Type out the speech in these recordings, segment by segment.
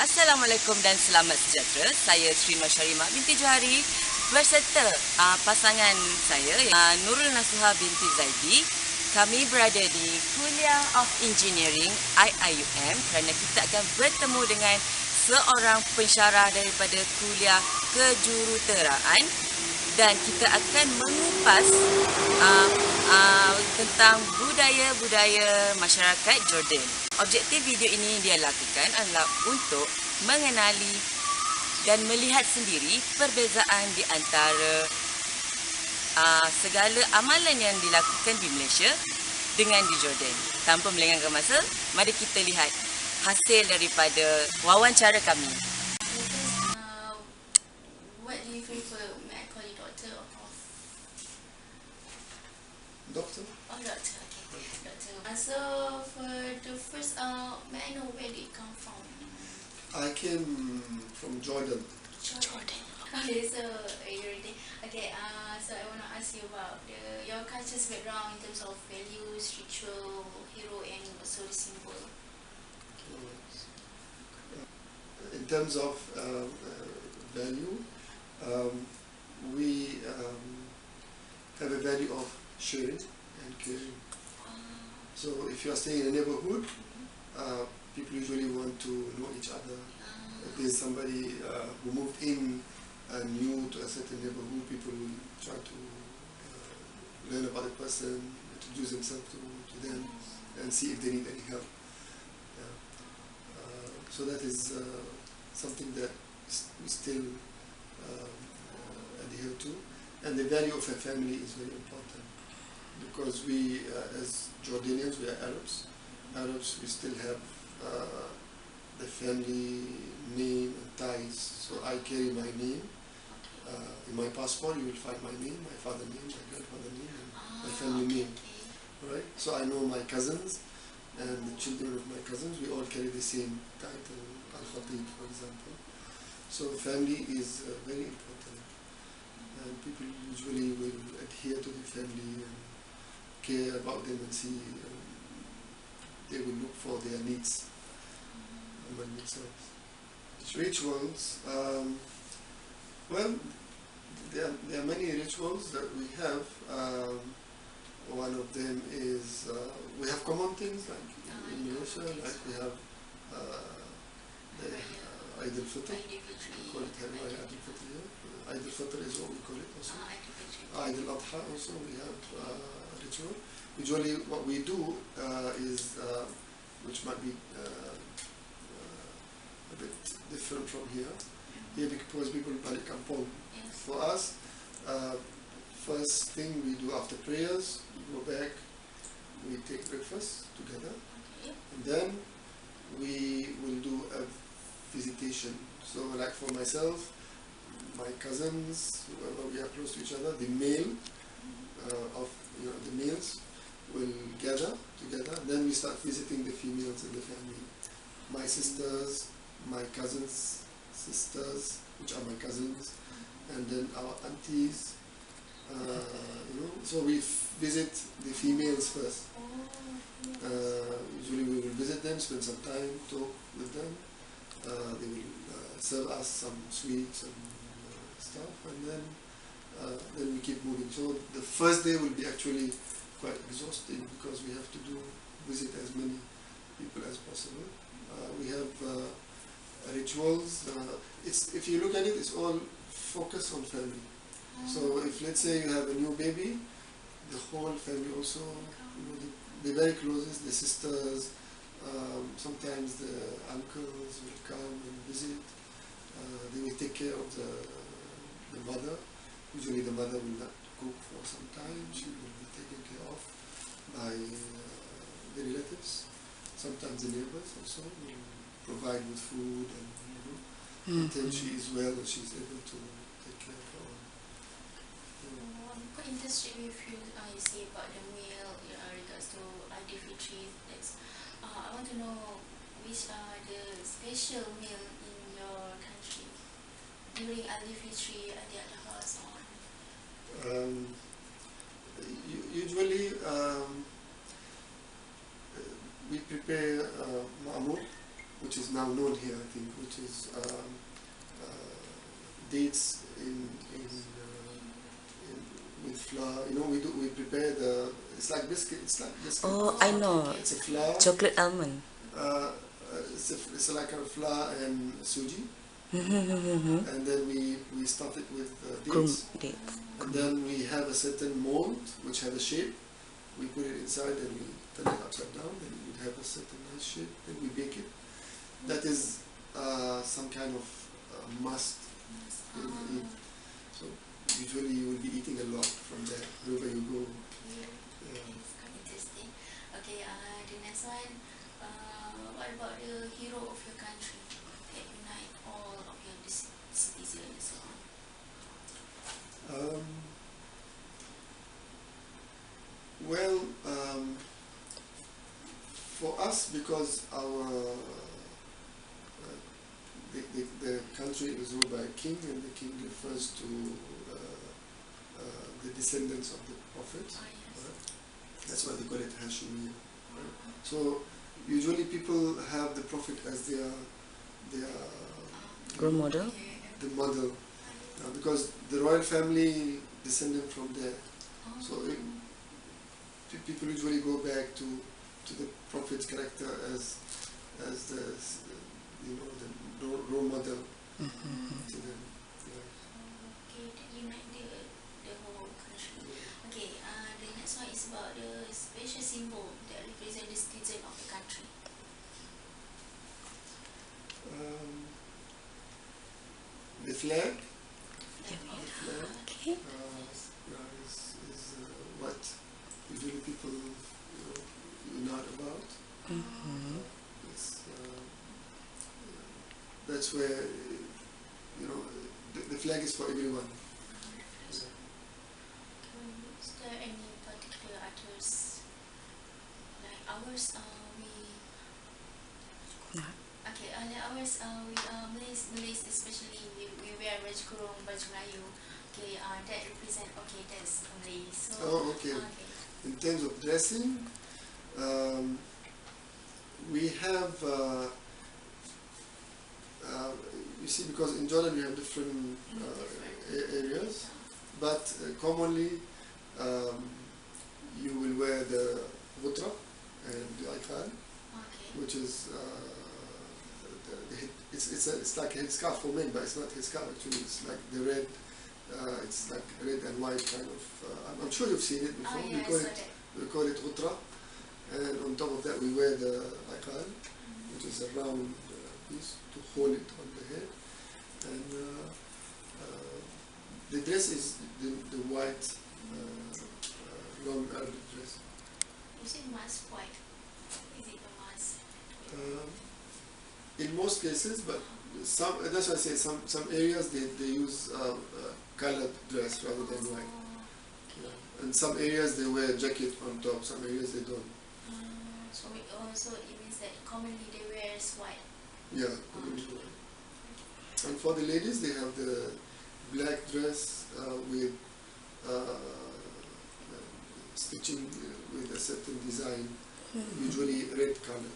Assalamualaikum dan selamat sejahtera. Saya Sri Masyarimah binti Johari berserta pasangan saya Nurul Nasuha binti Zaidi. Kami berada di Kuliah of Engineering IIUM kerana kita akan bertemu dengan seorang pensyarah daripada Kuliah Kejuruteraan dan kita akan mengupas tentang budaya-budaya masyarakat Jordan. Objektif video ini dia lakukan adalah untuk mengenali dan melihat sendiri perbezaan di antara segala amalan yang dilakukan di Malaysia dengan di Jordan. Tanpa melengahkan masa, mari kita lihat hasil daripada wawancara kami. What do you prefer? May I call you doctor or prof? Doctor? Oh, doctor. Okay, doctor. So for the first, may I know where did it come from? I came from Jordan. Jordan. Okay, so you're already okay. So I want to ask you about your culture's background in terms of values, ritual, hero, and also the symbol. In terms of value, we have a value of sharing and caring. So if you are staying in a neighborhood, people usually want to know each other. If there's somebody who moved in new to a certain neighborhood, people will try to learn about the person, introduce themselves to them, and see if they need any help. So that is something that we still adhere to. And the value of a family is very important because we, as Jordanians, we are Arabs. Arabs, we still have the family name and ties. So I carry my name. In my passport, you will find my name, my father's name, my grandfather's name, and my family name. Right? So I know my cousins and the children of my cousins. We all carry the same title, Al-Khatib, for example. So family is very important. And people usually will adhere to the family and care about them and see they will look for their needs among themselves. Rituals, well, there are many rituals that we have. One of them is we have common things like in Malaysia, like we have the Eid al-Fitr. We call it Hari Eid al-Fitr here. Eid al-Fitr is what we call it also. Eid al-Adha also we have a ritual. Usually what we do is, which might be a bit different from here because people balik kampung. For us, first thing we do after prayers, we go back, we take breakfast together, and then we will do a visitation. So like for myself, my cousins, whoever we are close to each other, the male of the males will gather together, then we start visiting the females in the family. My sisters, my cousins' sisters, which are my cousins, and then our aunties, so we visit the females first. Usually we will visit them, spend some time, talk with them. They will serve us some sweets and stuff, and then we keep moving. So the first day will be actually quite exhausting because we have to visit as many people as possible. We have rituals. If you look at it, it's all focused on family. So if let's say you have a new baby, the whole family also, the very closest, the sisters, sometimes the uncles will come and visit. They will take care of the mother. Usually the mother will not cook for some time. She will be taken care of by the relatives. Sometimes the neighbors also will provide with food and until she is well and she is able to take care of her. I'm quite interested with you say about the meal regards to Aidilfitri. I want to know which are the special meal in your country during Aidilfitri, Adha, so on. Usually we prepare ma'amur, which is now known here, I think, which is dates with flour. You know, we prepare it's like biscuit. It's like biscuit. Oh, I know. It's a flour. Chocolate almond. It's like a flour and suji. And then we stuff it with dates. And then we have a certain mold which has a shape. We put it inside and we turn it upside down. Then we have a certain nice shape. Then we bake it. That is some kind of must eat. So usually you will be eating a lot from there wherever you go. Yeah. It's quite interesting. Okay, the next one. What about the hero of your country that unite all of your citizens and so on? Well, for us, because our the country is ruled by a king, and the king refers to the descendants of the Prophet. Oh, yes. Right? That's why they call it Hashimi. Right? So usually people have the Prophet as their Role model. the model, because the royal family descended from there. So people usually go back to the Prophet's character as the the role model to them. Yeah. Okay, that unite the whole country. Okay, the next one is about the special symbol that represent the citizen of the country. The flag. Yeah. The flag. Okay. Is what usually people unite about. That's where the flag is for everyone. Is there any particular others like ours? Malays especially we wear baju kurung, baju Melayu. Okay, that represent. Okay, that's Malay. So. Oh, okay. In terms of dressing, we have. You see, because in Jordan we have different areas, but commonly you will wear the Wawancara and the Al-Khatib, which is it's like a headscarf for men, but it's not headscarf actually. It's like the red. It's like red and white kind of. I'm sure you've seen it before. Oh, yeah, we call it Wawancara, and on top of that we wear the Al-Khatib, which is a round piece to hold it on the head, and the dress is the white long Arabic dress. Is it mask white? Is it a mask? In most cases, but that's why I say some areas they use colored dress rather than white. Yeah. And some areas they wear jacket on top, some areas they don't. So it means that commonly they wear white. Yeah. And for the ladies, they have the black dress with stitching with a certain design, usually red color.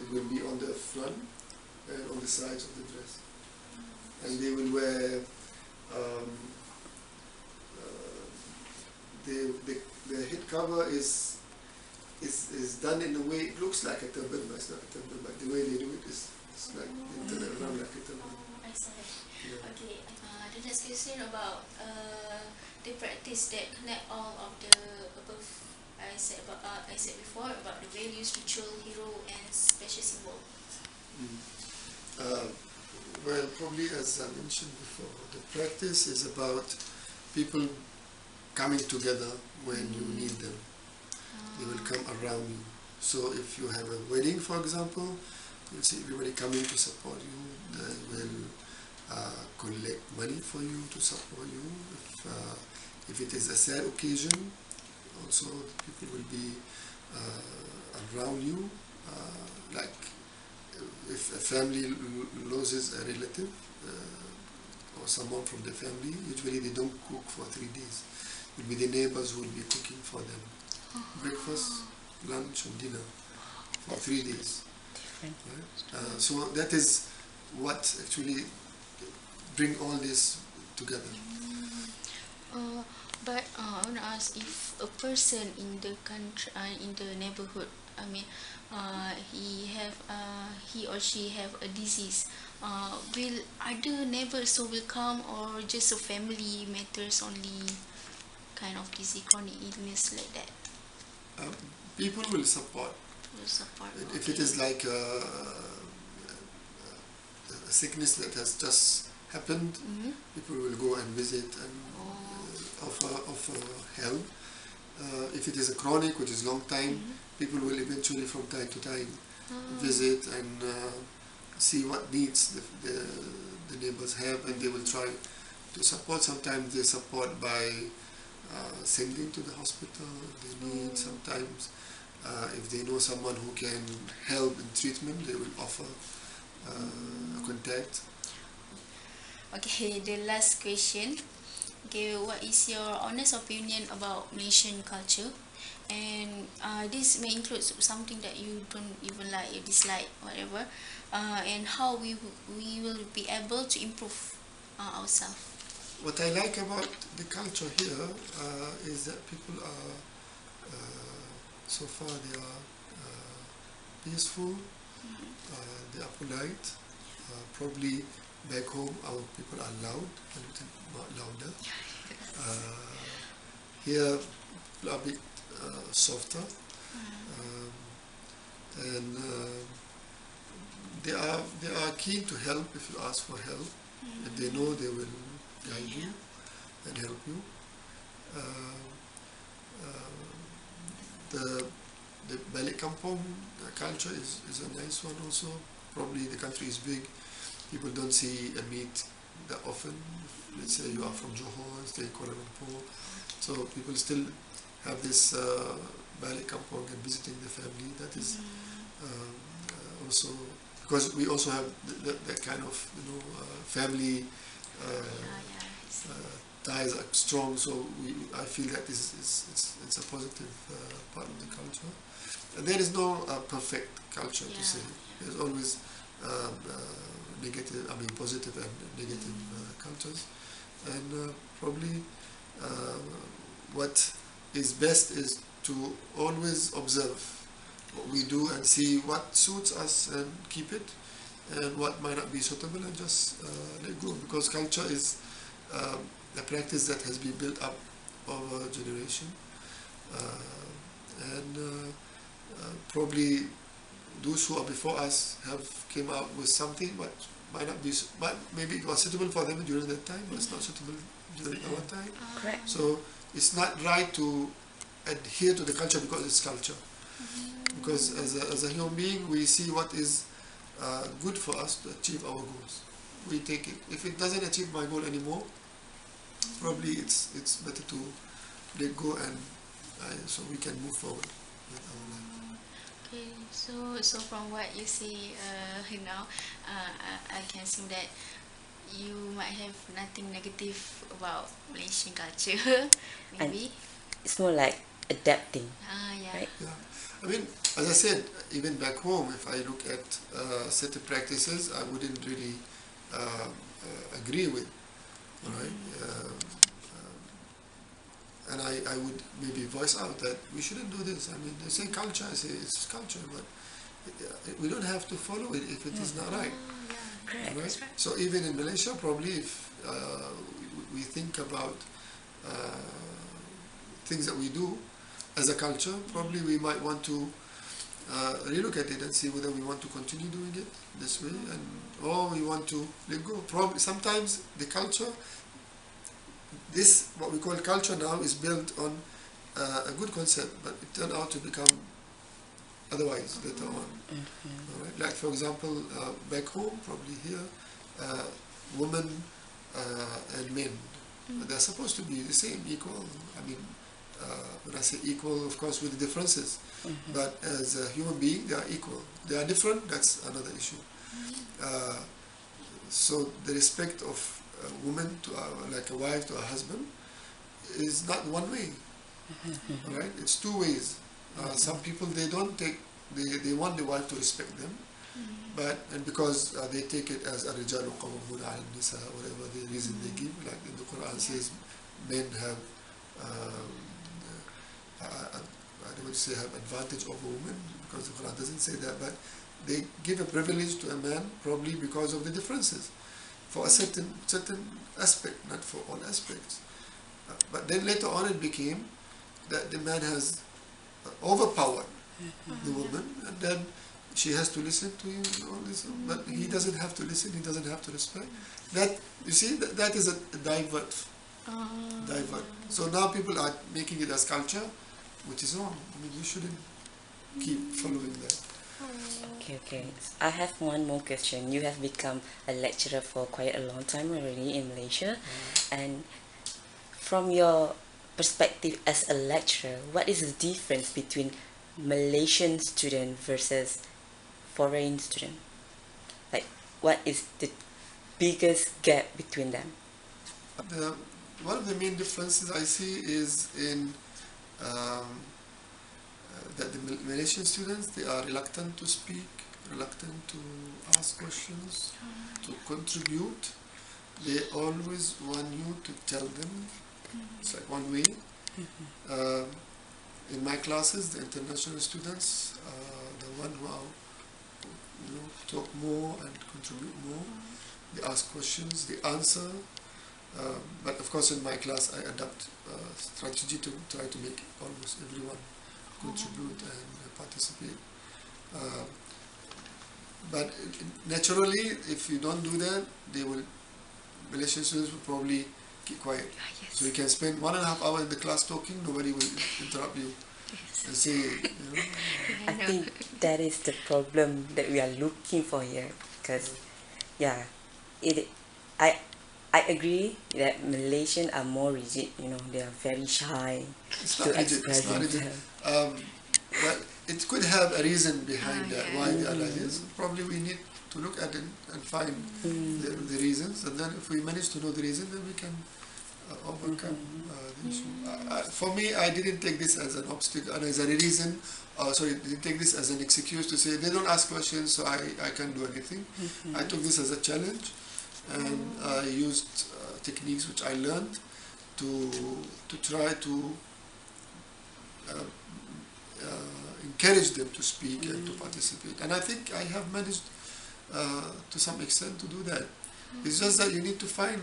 It will be on the front and on the sides of the dress. And they will wear the head cover is done in a way, it looks like a turban, but it's not a turban, but the way they do it is like they turn it around like a turban. I saw that. Yeah. Okay, the next question about the practice that connect all of the above I said before about the values, ritual, hero, and special symbol. Well, probably as I mentioned before, the practice is about people coming together when you need them. They will come around you. So if you have a wedding, for example, you'll see everybody coming to support you. They will collect money for you to support you. If it is a sad occasion, also people will be around you. Like if a family loses a relative or someone from the family, usually they don't cook for 3 days. It will be the neighbors who will be cooking for them. Breakfast, lunch and dinner for 3 days. different. Right? So that is what actually bring all this together. But I want to ask, if a person in the country, in the neighborhood, I mean, he or she have a disease, will other neighbors so will come, or just a family matters only, kind of disease, chronic illness like that? People will support. Will support. If it is like a sickness that has just happened, people will go and visit and offer help. If it is a chronic, which is long time, people will eventually from time to time visit and see what needs the neighbors have, and they will try to support. Sometimes they support by sending to the hospital if they need. Sometimes if they know someone who can help in treatment, they will offer a contact. Okay, the last question. Okay, what is your honest opinion about Malaysian culture? And this may include something that you don't even like, you dislike, whatever. And how we will be able to improve ourselves. What I like about the culture here is that people are, so far they are peaceful, they are polite. Probably back home our people are loud, a little more louder. Here people are a bit softer, and they are keen to help if you ask for help. If they know, they will guide you and help you. The balik kampung culture is a nice one also. Probably the country is big. People don't see and meet that often. Let's say you are from Johor, stay in Kuala Lumpur. So people still have this balik kampung and visiting the family. That is also, because we also have that kind of family ties are strong. So I feel that it's a positive part of the culture. And there is no perfect culture to say. There's always negative, positive and negative cultures, and probably what is best is to always observe what we do and see what suits us and keep it, and what might not be suitable and just let go, because culture is a practice that has been built up over a generation, and probably those who are before us have came out with something but might not be, but maybe it was suitable for them during that time, but it's not suitable during our time. Correct. So it's not right to adhere to the culture because it's culture. Because as a human being, we see what is good for us to achieve our goals. We take it. If it doesn't achieve my goal anymore, probably it's better to let go, and so we can move forward with our life. Okay, so from what you say now, I can see that you might have nothing negative about Malaysian culture, maybe. It's more like adapting, Yeah. right? Yeah, as I said, even back home, if I look at certain practices, I wouldn't really agree with, right? And I would maybe voice out that we shouldn't do this. They say culture, I say it's culture, but we don't have to follow it if it is not right. Correct. Right? So even in Malaysia, probably if we think about things that we do as a culture, probably we might want to relook at it and see whether we want to continue doing it this way, or we want to let go. Probably sometimes the culture, this what we call culture now, is built on a good concept, but it turned out to become otherwise later on. All right? Like for example, back home, probably here, women and men, they're supposed to be the same, equal. When I say equal, of course with the differences, but as a human being, they are equal. They are different, that's another issue. So the respect of a woman to like a wife to a husband is not one way, right? It's two ways. Some people, they don't take, they want the wife to respect them, And because they take it as الرجال قوامون على النساء, whatever the reason they give, like in the Quran says, men have I don't want to say have advantage over women, because the Quran doesn't say that, but they give a privilege to a man probably because of the differences for a certain aspect, not for all aspects. But then later on it became that the man has overpowered the woman, and then she has to listen to him and all this, but he doesn't have to listen, he doesn't have to respect. That, you see, that is a divert. So now people are making it as culture, which is wrong. I mean, you shouldn't keep following that. Okay. I have one more question. You have become a lecturer for quite a long time already in Malaysia, and from your perspective as a lecturer, what is the difference between Malaysian student versus foreign student? Like, what is the biggest gap between them? One of the main differences I see is in that the Malaysian students, they are reluctant to speak, reluctant to ask questions, to contribute. They always want you to tell them. It's like one way. In my classes, the international students are the one who are, talk more and contribute more. They ask questions, they answer. But of course, in my class, I adopt a strategy to try to make almost everyone contribute and participate. But naturally, if you don't do that, Malaysian students will probably keep quiet. So you can spend 1.5 hours in the class talking, nobody will interrupt you and say, I think that is the problem that we are looking for here, because I agree that Malaysians are more rigid, they are very shy to express themselves. Well, it could have a reason behind that, why they are like this. Probably we need to look at it and find the reasons, and then if we manage to know the reason, then we can overcome the issue. For me, I didn't take this as an obstacle, as a reason, didn't take this as an excuse to say they don't ask questions, so I can't do anything. I took this as a challenge, and I used techniques which I learned to try to encourage them to speak and to participate. And I think I have managed to some extent to do that. It's just that you need to find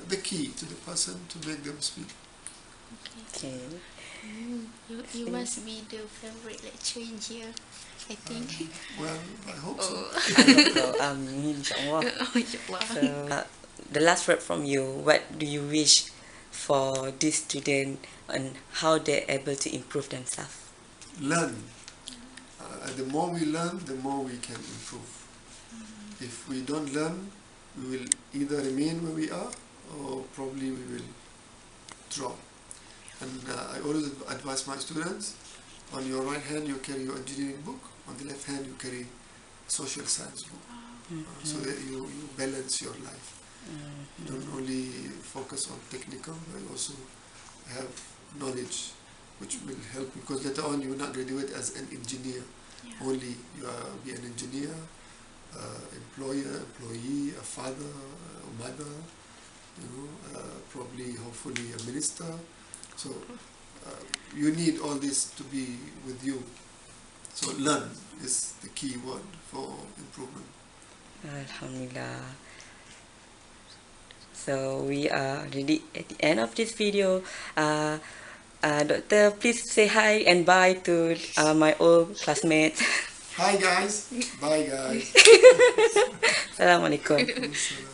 the key to the person to make them speak. Okay. You must be the favorite lecturer in here, I think. Well, I hope so. Inshallah. So, the last word from you, what do you wish for this student and how they're able to improve themselves? Learn. The more we learn, the more we can improve. If we don't learn, we will either remain where we are or probably we will drop. And I always advise my students, on your right hand you carry your engineering book, on the left hand you carry social science book, so that you balance your life. You don't only focus on technical, but you also have knowledge which will help, because later on you will not graduate as an engineer. Only you be an engineer, employer, employee, a father, a mother, probably hopefully a minister. So you need all this to be with you. So learn is the key word for improvement. Alhamdulillah. So we are already at the end of this video. Doctor, please say hi and bye to my old classmates. Hi guys. Bye guys. Assalamualaikum.